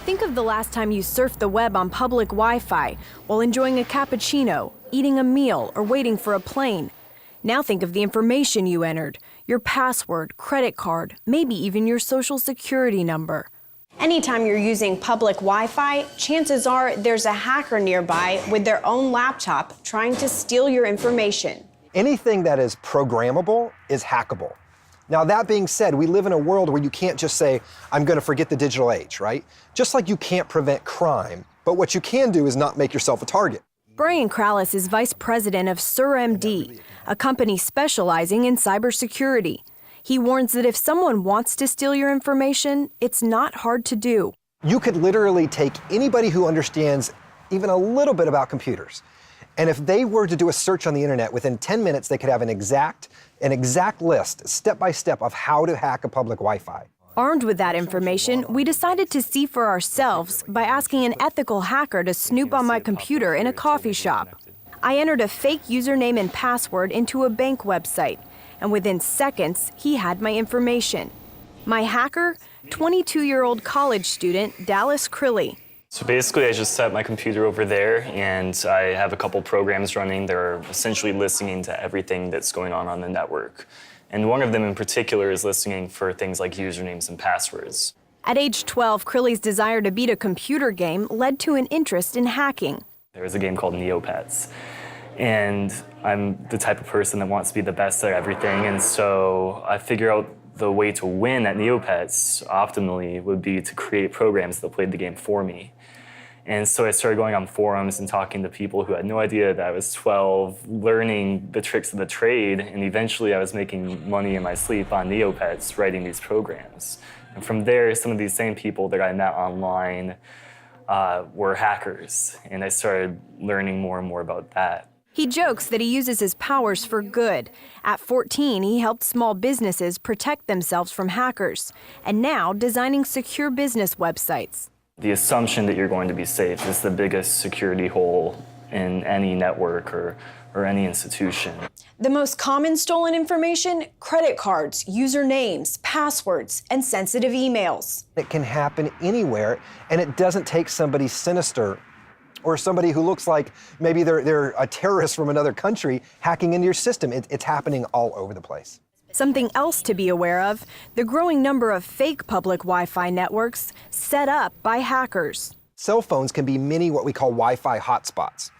Think of the last time you surfed the web on public Wi-Fi while enjoying a cappuccino, eating a meal, or waiting for a plane. Now think of the information you entered, your password, credit card, maybe even your social security number. Anytime you're using public Wi-Fi, chances are there's a hacker nearby with their own laptop trying to steal your information. Anything that is programmable is hackable. Now, that being said, we live in a world where you can't just say, I'm going to forget the digital age, right? Just like you can't prevent crime, but what you can do is not make yourself a target. Brian Krallis is vice president of SurMD, a company specializing in cybersecurity. He warns that if someone wants to steal your information, it's not hard to do. You could literally take anybody who understands even a little bit about computers, and if they were to do a search on the internet, within 10 minutes, they could have an exact list, step by step, of how to hack a public Wi-Fi. Armed with that information, we decided to see for ourselves by asking an ethical hacker to snoop on my computer in a coffee shop. I entered a fake username and password into a bank website, and within seconds, he had my information. My hacker, 22-year-old college student Dallas Crilly. So basically, I just set my computer over there, and I have a couple programs running that are essentially listening to everything that's going on the network. And one of them in particular is listening for things like usernames and passwords. At age 12, Crilly's desire to beat a computer game led to an interest in hacking. There was a game called Neopets, and I'm the type of person that wants to be the best at everything, and so I figured out the way to win at Neopets optimally would be to create programs that played the game for me. And so I started going on forums and talking to people who had no idea that I was 12, learning the tricks of the trade, and eventually I was making money in my sleep on Neopets writing these programs. And from there, some of these same people that I met online were hackers, and I started learning more and more about that. He jokes that he uses his powers for good. At 14, he helped small businesses protect themselves from hackers, and now designing secure business websites. The assumption that you're going to be safe is the biggest security hole in any network or any institution. The most common stolen information: credit cards, usernames, passwords, and sensitive emails. It can happen anywhere, and it doesn't take somebody sinister or somebody who looks like maybe they're a terrorist from another country hacking into your system. It's happening all over the place. Something else to be aware of, the growing number of fake public Wi-Fi networks set up by hackers. Cell phones can be many what we call Wi-Fi hotspots.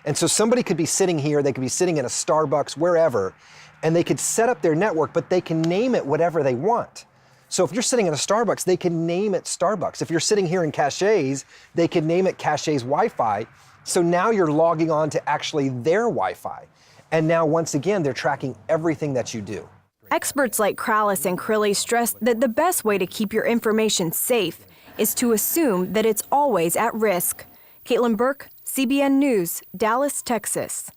And so somebody could be sitting here, they could be sitting in a Starbucks, wherever, and they could set up their network, but they can name it whatever they want. So if you're sitting in a Starbucks, they can name it Starbucks. If you're sitting here in Caches, they can name it Caches Wi-Fi. So now you're logging on to actually their Wi-Fi. And now, once again, they're tracking everything that you do. Experts like Krallis and Crilly stress that the best way to keep your information safe is to assume that it's always at risk. Caitlin Burke, CBN News, Dallas, Texas.